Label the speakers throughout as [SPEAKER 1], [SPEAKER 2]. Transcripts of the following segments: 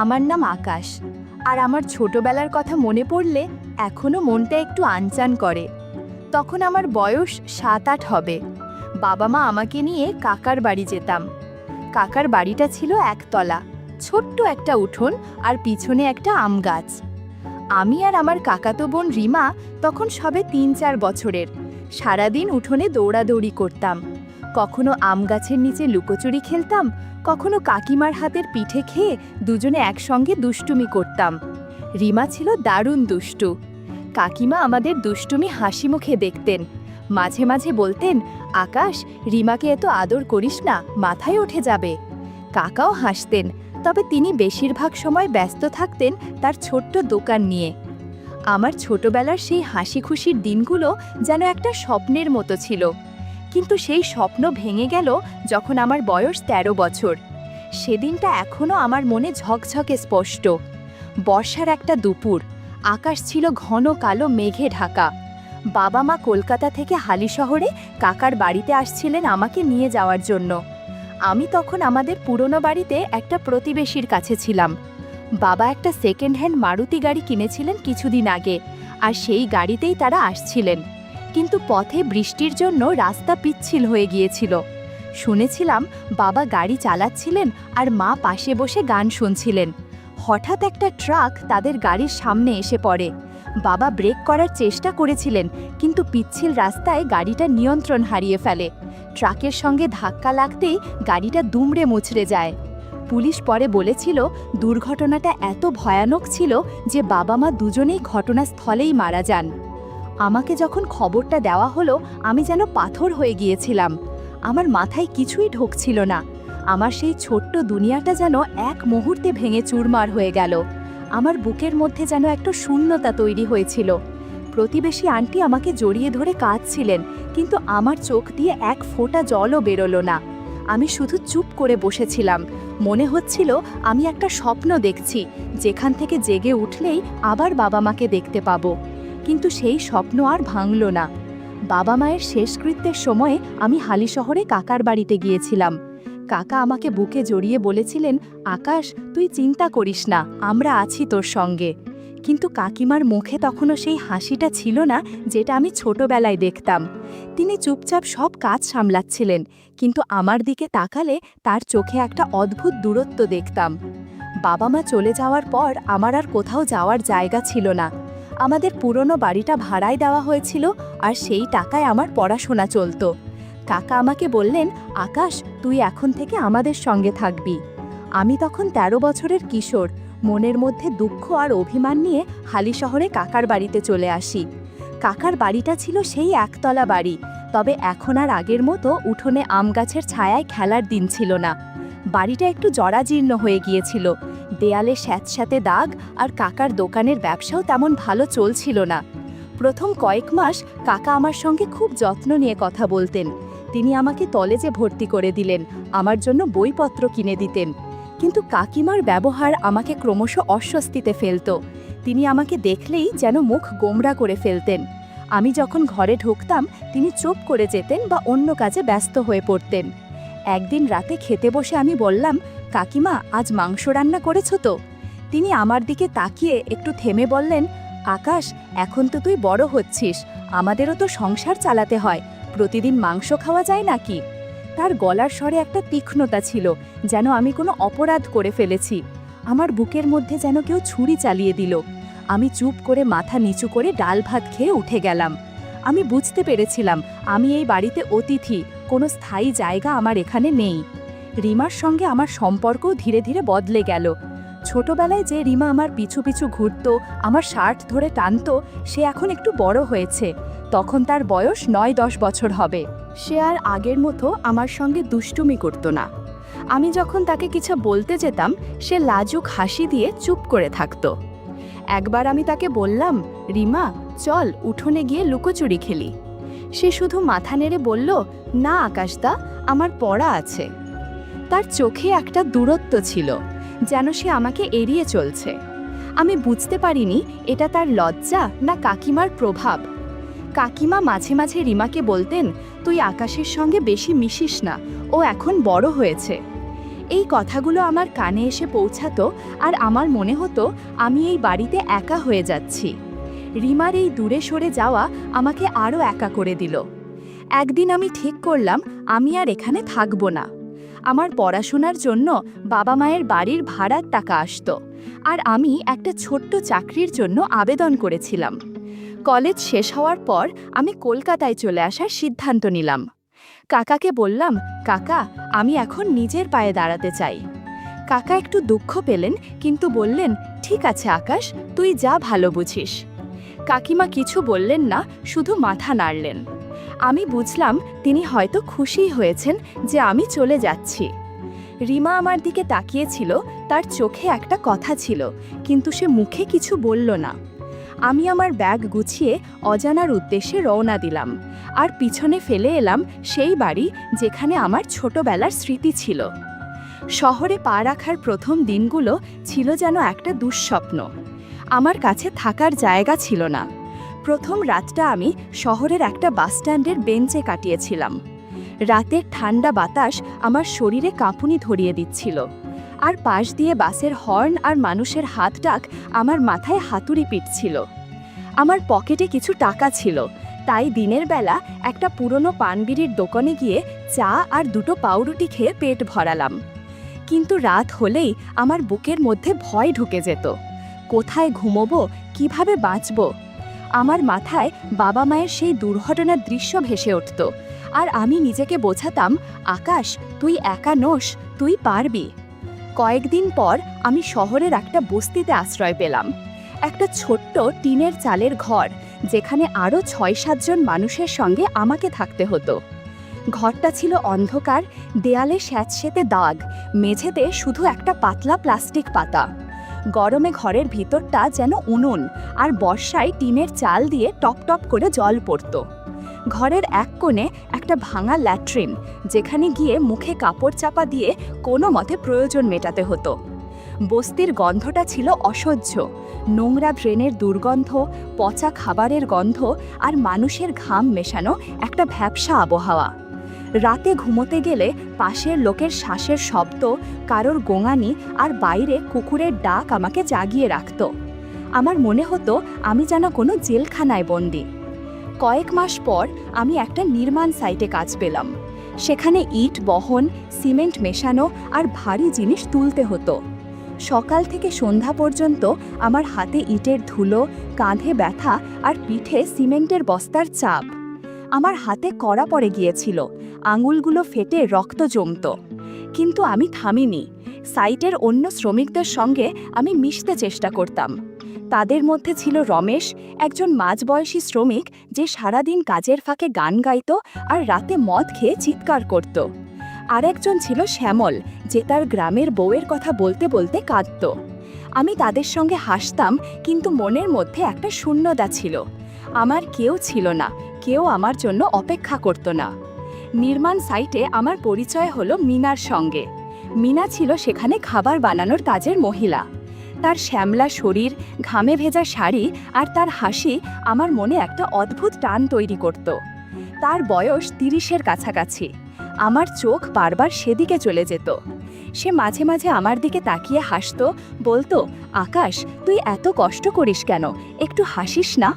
[SPEAKER 1] আমার নাম আকাশ, আর আমার ছোটবেলার কথা মনে পড়লে এখনো মনটা একটু আনচান করে। তখন আমার বয়স 7-8 হবে। বাবা মা আমাকে নিয়ে কাকার বাড়ি যেতাম। কাকার বাড়িটা ছিল একতলা, ছোট্ট একটা উঠোন আর পিছনে একটা আম গাছ। আমি আর আমার কাকাতো বোন রিমা তখন সবে 3-4 বছরের। সারাদিন উঠোনে দৌড়াদৌড়ি করতাম। কখনো আম গাছের নিচে লুকোচুরি খেলতাম, কখনো কাকিমার হাতের পিঠে খেয়ে দুজনে একসঙ্গে দুষ্টুমি করতাম। রিমা ছিল দারুণ দুষ্টু। কাকিমা আমাদের দুষ্টুমি হাসি মুখে দেখতেন। মাঝে মাঝে বলতেন, আকাশ, রিমাকে এত আদর করিস না, মাথায় উঠে যাবে। কাকাও হাসতেন, তবে তিনি বেশিরভাগ সময় ব্যস্ত থাকতেন তার ছোট্ট দোকান নিয়ে। আমার ছোটবেলার সেই হাসি খুশির দিনগুলো যেন একটা স্বপ্নের মতো ছিল। কিন্তু সেই স্বপ্ন ভেঙে গেল যখন আমার বয়স 13 বছর। সেদিনটা এখনও আমার মনে ঝকঝকে স্পষ্ট। বর্ষার একটা দুপুর, আকাশ ছিল ঘন কালো মেঘে ঢাকা। বাবা মা কলকাতা থেকে হালিশহরে কাকার বাড়িতে আসছিলেন আমাকে নিয়ে যাওয়ার জন্য। আমি তখন আমাদের পুরনো বাড়িতে একটা প্রতিবেশীর কাছে ছিলাম। বাবা একটা সেকেন্ড হ্যান্ড মারুতি গাড়ি কিনেছিলেন কিছুদিন আগে, আর সেই গাড়িতেই তারা আসছিলেন। কিন্তু পথে বৃষ্টির জন্য রাস্তা পিচ্ছিল হয়ে গিয়েছিল। শুনেছিলাম বাবা গাড়ি চালাচ্ছিলেন আর মা পাশে বসে গান শুনছিলেন। হঠাৎ একটা ট্রাক তাদের গাড়ির সামনে এসে পড়ে। বাবা ব্রেক করার চেষ্টা করেছিলেন, কিন্তু পিচ্ছিল রাস্তায় গাড়িটা নিয়ন্ত্রণ হারিয়ে ফেলে। ট্রাকের সঙ্গে ধাক্কা লাগতেই গাড়িটা দুমড়ে মুচড়ে যায়। পুলিশ পরে বলেছিল দুর্ঘটনাটা এত ভয়ানক ছিল যে বাবা মা দুজনেই ঘটনাস্থলেই মারা যান। আমাকে যখন খবরটা দেওয়া হলো, আমি যেন পাথর হয়ে গিয়েছিলাম। আমার মাথায় কিছুই ঢুকছিল না। আমার সেই ছোট্ট দুনিয়াটা যেন এক মুহূর্তে ভেঙে চুরমার হয়ে গেল। আমার বুকের মধ্যে যেন একটা শূন্যতা তৈরি হয়েছিল। প্রতিবেশী আন্টি আমাকে জড়িয়ে ধরে কাঁদছিলেন, কিন্তু আমার চোখ দিয়ে এক ফোঁটা জলও বেরোলো না। আমি শুধু চুপ করে বসেছিলাম। মনে হচ্ছিল আমি একটা স্বপ্ন দেখছি, যেখান থেকে জেগে উঠলেই আবার বাবা মাকে দেখতে পাবো। কিন্তু সেই স্বপ্ন আর ভাঙল না। বাবা মায়ের শেষকৃত্যের সময়ে আমি হালিশহরে কাকার বাড়িতে গিয়েছিলাম। কাকা আমাকে বুকে জড়িয়ে বলেছিলেন, আকাশ, তুই চিন্তা করিস না, আমরা আছি তোর সঙ্গে। কিন্তু কাকিমার মুখে তখনও সেই হাসিটা ছিল না যেটা আমি ছোটবেলায় দেখতাম। তিনি চুপচাপ সব কাজ সামলাচ্ছিলেন, কিন্তু আমার দিকে তাকালে তার চোখে একটা অদ্ভুত দূরত্ব দেখতাম। বাবা মা চলে যাওয়ার পর আমার আর কোথাও যাওয়ার জায়গা ছিল না। আমাদের পুরনো বাড়িটা ভাড়ায় দেওয়া হয়েছিল, আর সেই টাকায় আমার পড়াশোনা চলতো। কাকা আমাকে বললেন, আকাশ, তুই এখন থেকে আমাদের সঙ্গে থাকবি। আমি তখন 13 বছরের কিশোর। মনের মধ্যে দুঃখ আর অভিমান নিয়ে হালিশহরে কাকার বাড়িতে চলে আসি। কাকার বাড়িটা ছিল সেই একতলা বাড়ি, তবে এখন আর আগের মতো উঠোনে আম গাছের ছায়ায় খেলার দিন ছিল না। বাড়িটা একটু জরাজীর্ণ হয়ে গিয়েছিল। দেয়ালে স্যাঁতস্যাঁতে দাগ, আর কাকার দোকানের ব্যবসাও তেমন ভালো চলছিল না। প্রথম কয়েক মাস কাকা আমার সঙ্গে খুব যত্ন নিয়ে কথা বলতেন। তিনি আমাকে কলেজে ভর্তি করে দিলেন, আমার জন্য বইপত্র কিনে দিতেন। কিন্তু কাকিমার ব্যবহার আমাকে ক্রমশ অস্বস্তিতে ফেলত। তিনি আমাকে দেখলেই যেন মুখ গোমড়া করে ফেলতেন। আমি যখন ঘরে ঢুকতাম, তিনি চুপ করে যেতেন বা অন্য কাজে ব্যস্ত হয়ে পড়তেন। একদিন রাতে খেতে বসে আমি বললাম, কাকিমা, আজ মাংস রান্না করেছো তো? তিনি আমার দিকে তাকিয়ে একটু থেমে বললেন, আকাশ, এখন তো তুই বড় হচ্ছিস, আমাদেরও তো সংসার চালাতে হয়, প্রতিদিন মাংস খাওয়া যায় নাকি? তার গলার স্বরে একটা তীক্ষ্ণতা ছিল, যেন আমি কোনো অপরাধ করে ফেলেছি। আমার বুকের মধ্যে যেন কেউ ছুরি চালিয়ে দিল। আমি চুপ করে মাথা নিচু করে ডাল ভাত খেয়ে উঠে গেলাম। আমি বুঝতে পেরেছিলাম আমি এই বাড়িতে অতিথি, কোনো স্থায়ী জায়গা আমার এখানে নেই। রিমার সঙ্গে আমার সম্পর্কও ধীরে ধীরে বদলে গেল। ছোটবেলায় যে রিমা আমার পিছু পিছু ঘুরত, আমার শার্ট ধরে টানত, সে এখন একটু বড় হয়েছে। তখন তার বয়স 9-10 বছর হবে। সে আর আগের মতো আমার সঙ্গে দুষ্টুমি করত না। আমি যখন তাকে কিছু বলতে যেতাম, সে লাজুক হাসি দিয়ে চুপ করে থাকত। একবার আমি তাকে বললাম, রিমা, চল উঠোনে গিয়ে লুকোচুরি খেলি। সে শুধু মাথা নেড়ে বলল, না আকাশদা, আমার পড়া আছে। তার চোখে একটা দূরত্ব ছিল, যেন সে আমাকে এড়িয়ে চলছে। আমি বুঝতে পারিনি এটা তার লজ্জা না কাকিমার প্রভাব। কাকিমা মাঝে মাঝে রিমাকে বলতেন, তুই আকাশের সঙ্গে বেশি মিশিস না, ও এখন বড় হয়েছে। এই কথাগুলো আমার কানে এসে পৌঁছাতো আর আমার মনে হতো আমি এই বাড়িতে একা হয়ে যাচ্ছি। রিমার এই দূরে সরে যাওয়া আমাকে আরও একা করে দিল। একদিন আমি ঠিক করলাম আমি আর এখানে থাকবো না। আমার পড়াশোনার জন্য বাবা মায়ের বাড়ির ভাড়ার টাকা আসতো, আর আমি একটা ছোট্ট চাকরির জন্য আবেদন করেছিলাম। কলেজ শেষ হওয়ার পর আমি কলকাতায় চলে আসার সিদ্ধান্ত নিলাম। কাকাকে বললাম, কাকা, আমি এখন নিজের পায়ে দাঁড়াতে চাই। কাকা একটু দুঃখ পেলেন, কিন্তু বললেন, ঠিক আছে আকাশ, তুই যা ভালো বুঝিস। কাকিমা কিছু বললেন না, শুধু মাথা নাড়লেন। আমি বুঝলাম তিনি হয়তো খুশিই হয়েছেন যে আমি চলে যাচ্ছি। রিমা আমার দিকে তাকিয়েছিল, তার চোখে একটা কথা ছিল, কিন্তু সে মুখে কিছু বলল না। আমি আমার ব্যাগ গুছিয়ে অজানার উদ্দেশ্যে রওনা দিলাম, আর পিছনে ফেলে এলাম সেই বাড়ি যেখানে আমার ছোটবেলার স্মৃতি ছিল। শহরে পা রাখার প্রথম দিনগুলো ছিল যেন একটা দুঃস্বপ্ন। আমার কাছে থাকার জায়গা ছিল না। প্রথম রাতটা আমি শহরের একটা বাসস্ট্যান্ডের বেঞ্চে কাটিয়েছিলাম। রাতের ঠান্ডা বাতাস আমার শরীরে কাঁপুনি ধরিয়ে দিচ্ছিল, আর পাশ দিয়ে বাসের হর্ন আর মানুষের হাত ডাক আমার মাথায় হাতুড়ি পিটছিল। আমার পকেটে কিছু টাকা ছিল, তাই দিনের বেলা একটা পুরনো পানবিড়ির দোকানে গিয়ে চা আর দুটো পাউরুটি খেয়ে পেট ভরালাম। কিন্তু রাত হলেই আমার বুকের মধ্যে ভয় ঢুকে যেত। কোথায় ঘুমোবো, কিভাবে বাঁচব? আমার মাথায় বাবা মায়ের সেই দুর্ঘটনার দৃশ্য ভেসে উঠত, আর আমি নিজেকে বোঝাতাম, আকাশ, তুই একা নোস, তুই পারবি। কয়েকদিন পর আমি শহরের একটা বস্তিতে আশ্রয় পেলাম। একটা ছোট্ট টিনের চালের ঘর, যেখানে আরও ৬-৭ জন মানুষের সঙ্গে আমাকে থাকতে হতো। ঘরটা ছিল অন্ধকার, দেয়ালে স্যাঁতসেঁতে দাগ, মেঝেতে শুধু একটা পাতলা প্লাস্টিক পাতা। গরমে ঘরের ভিতরটা যেন উনুন, আর বর্ষায় টিনের চাল দিয়ে টপ টপ করে জল পড়ত। ঘরের এক কোণে একটা ভাঙা ল্যাট্রিন, যেখানে গিয়ে মুখে কাপড় চাপা দিয়ে কোনো মতে প্রয়োজন মেটাতে হতো। বস্তির গন্ধটা ছিল অসহ্য। নোংরা ড্রেনের দুর্গন্ধ, পচা খাবারের গন্ধ, আর মানুষের ঘাম মেশানো একটা ভ্যাপসা আবহাওয়া। রাতে ঘুমোতে গেলে পাশের লোকের শ্বাসের শব্দ, কারোর গোঙানি আর বাইরে কুকুরের ডাক আমাকে জাগিয়ে রাখত। আমার মনে হতো আমি যেন কোনো জেলখানায় বন্দী। কয়েক মাস পর আমি একটা নির্মাণ সাইটে কাজ পেলাম। সেখানে ইট বহন, সিমেন্ট মেশানো আর ভারী জিনিস তুলতে হতো। সকাল থেকে সন্ধ্যা পর্যন্ত আমার হাতে ইটের ধুলো, কাঁধে ব্যথা আর পিঠে সিমেন্টের বস্তার চাপ। আমার হাতে কড়া পড়ে গিয়েছিল, আঙুলগুলো ফেটে রক্ত জমত। কিন্তু আমি থামিনি। সাইটের অন্য শ্রমিকদের সঙ্গে আমি মিশতে চেষ্টা করতাম। তাদের মধ্যে ছিল রমেশ, একজন মাঝবয়সী শ্রমিক যে সারাদিন কাজের ফাঁকে গান গাইত আর রাতে মদ খেয়ে চিৎকার করত। আরেকজন ছিল শ্যামল, যে তার গ্রামের বউয়ের কথা বলতে বলতে কাঁদত। আমি তাদের সঙ্গে হাসতাম, কিন্তু মনের মধ্যে একটা শূন্যতা ছিল। আমার কেউ ছিল না, কেউ আমার জন্য অপেক্ষা করত না। নির্মাণ সাইটে আমার পরিচয় হলো মিনার সঙ্গে। মিনা ছিল সেখানে খাবার বানানোর কাজের মহিলা। তার শ্যামলা শরীর, ঘামে ভেজা শাড়ি আর তার হাসি আমার মনে একটা অদ্ভুত টান তৈরি করত। তার বয়স ৩০-এর কাছাকাছি। আমার চোখ বারবার সেদিকে চলে যেত। সে মাঝে মাঝে আমার দিকে তাকিয়ে হাসত, বলতো, আকাশ, তুই এত কষ্ট করিস কেন, একটু হাসিস না?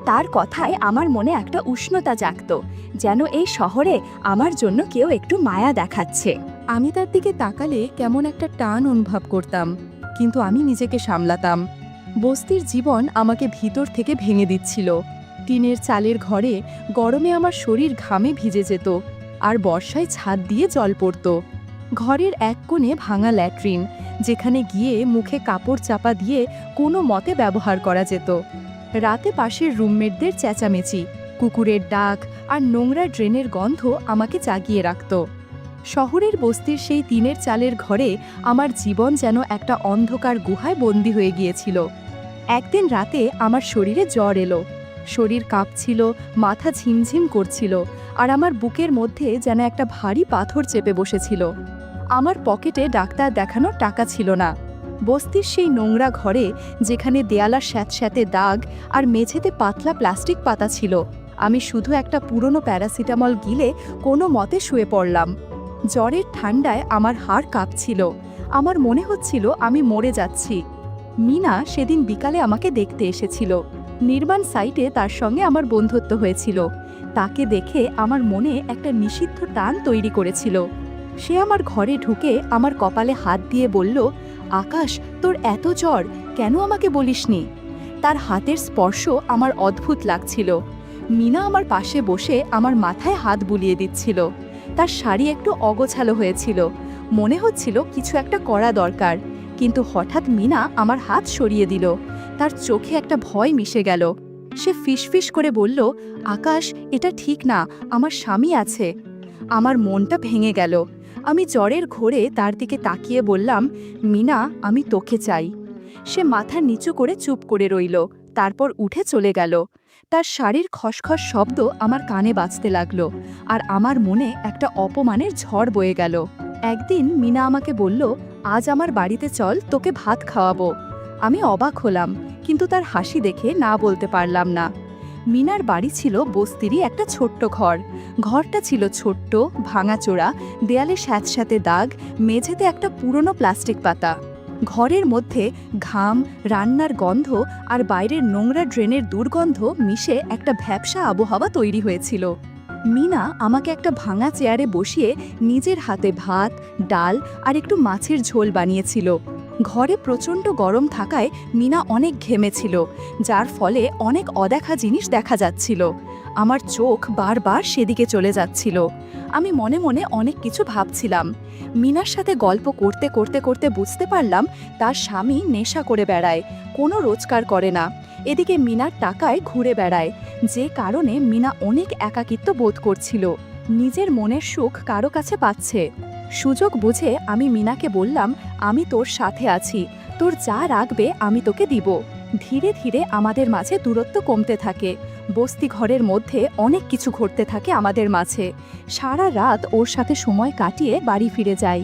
[SPEAKER 1] তার কথায় আমার মনে একটা উষ্ণতা জাগত, যেন এই শহরে আমার জন্য কেউ একটু মায়া দেখাচ্ছে।
[SPEAKER 2] আমি তার দিকে তাকালে কেমন একটা টান অনুভব করতাম, কিন্তু আমি নিজেকে সামলাতাম। বস্তির জীবন আমাকে ভিতর থেকে ভেঙে দিচ্ছিল। টিনের চালের ঘরে গরমে আমার শরীর ঘামে ভিজে যেত, আর বর্ষায় ছাদ দিয়ে জল পড়ত। ঘরের এক কোণে ভাঙা ল্যাট্রিন, যেখানে গিয়ে মুখে কাপড় চাপা দিয়ে কোনো মতে ব্যবহার করা যেত। রাতে পাশের রুমমেটদের চেঁচামেচি, কুকুরের ডাক আর নোংরা ড্রেনের গন্ধ আমাকে জাগিয়ে রাখত। শহরের বস্তির সেই টিনের চালের ঘরে আমার জীবন যেন একটা অন্ধকার গুহায় বন্দী হয়ে গিয়েছিল। একদিন রাতে আমার শরীরে জ্বর এলো। শরীর কাঁপছিল, মাথা ঝিমঝিম করছিল, আর আমার বুকের মধ্যে যেন একটা ভারী পাথর চেপে বসেছিল। আমার পকেটে ডাক্তার দেখানোর টাকা ছিল না। বস্তির সেই নোংরা ঘরে, যেখানে দেয়ালার স্যাঁতস্যাঁতে দাগ আর মেঝেতে পাতলা প্লাস্টিক পাতা ছিল, আমি শুধু একটা পুরনো প্যারাসিটামল গিলে কোনো মতে শুয়ে পড়লাম। জ্বরের ঠান্ডায় আমার হাড় কাঁপছিল। আমার মনে হচ্ছিল আমি মরে যাচ্ছি। মিনা সেদিন বিকালে আমাকে দেখতে এসেছিল। নির্মাণ সাইটে তার সঙ্গে আমার বন্ধুত্ব হয়েছিল। তাকে দেখে আমার মনে একটা নিষিদ্ধ টান তৈরি করেছিল। সে আমার ঘরে ঢুকে আমার কপালে হাত দিয়ে বলল, আকাশ, তোর এত জ্বর, কেন আমাকে বলিসনি? তার হাতের স্পর্শ আমার অদ্ভুত লাগছিল। মিনা আমার পাশে বসে আমার মাথায় হাত বুলিয়ে দিচ্ছিল। তার শাড়ি একটু অগোছালো হয়েছিল। মনে হচ্ছিল কিছু একটা করা দরকার, কিন্তু হঠাৎ মিনা আমার হাত সরিয়ে দিল। তার চোখে একটা ভয় মিশে গেল। সে ফিসফিস করে বলল, আকাশ, এটা ঠিক না, আমার স্বামী আছে। আমার মনটা ভেঙে গেল। আমি জ্বরের ঘোরে তার দিকে তাকিয়ে বললাম, মিনা, আমি তোকে চাই। সে মাথা নিচু করে চুপ করে রইল, তারপর উঠে চলে গেল। তার শাড়ির খসখস শব্দ আমার কানে বাজতে লাগলো, আর আমার মনে একটা অপমানের ঝড় বয়ে গেল। একদিন মিনা আমাকে বলল, আজ আমার বাড়িতে চল, তোকে ভাত খাওয়াবো। আমি অবাক হলাম, কিন্তু তার হাসি দেখে না বলতে পারলাম না। মিনার বাড়ি ছিল বস্তিরই একটা ছোট্ট ঘর। ঘরটা ছিল ছোট্ট, ভাঙাচোরা, দেয়ালে স্যাঁতস্যাঁতে দাগ, মেঝেতে একটা পুরনো প্লাস্টিক পাতা। ঘরের মধ্যে ঘাম, রান্নার গন্ধ আর বাইরের নোংরা ড্রেনের দুর্গন্ধ মিশে একটা ভ্যাপসা আবহাওয়া তৈরি হয়েছিল। মিনা আমাকে একটা ভাঙা চেয়ারে বসিয়ে নিজের হাতে ভাত, ডাল আর একটু মাছের ঝোল বানিয়েছিল। ঘরে প্রচণ্ড গরম থাকায় মিনা অনেক ঘেমেছিল, যার ফলে অনেক অদেখা জিনিস দেখা যাচ্ছিল। আমার চোখ বারবার সেদিকে চলে যাচ্ছিল। আমি মনে মনে অনেক কিছু ভাবছিলাম। মিনার সাথে গল্প করতে করতে করতে বুঝতে পারলাম তার স্বামী নেশা করে বেড়ায়, কোনো রোজগার করে না। এদিকে মিনার টাকায় ঘুরে বেড়ায়, যে কারণে মিনা অনেক একাকিত্ব বোধ করছিল। নিজের মনের সুখ কারো কাছে পাচ্ছে। সুযোগ বুঝে আমি মিনাকে বললাম, আমি তোর সাথে আছি, তোর যা রাখবে আমি তোকে দিব। ধীরে ধীরে আমাদের মাঝে দূরত্ব কমতে থাকে। বস্তি ঘরের মধ্যে অনেক কিছু ঘটতে থাকে আমাদের মাঝে। সারা রাত ওর সাথে সময় কাটিয়ে বাড়ি ফিরে যাই।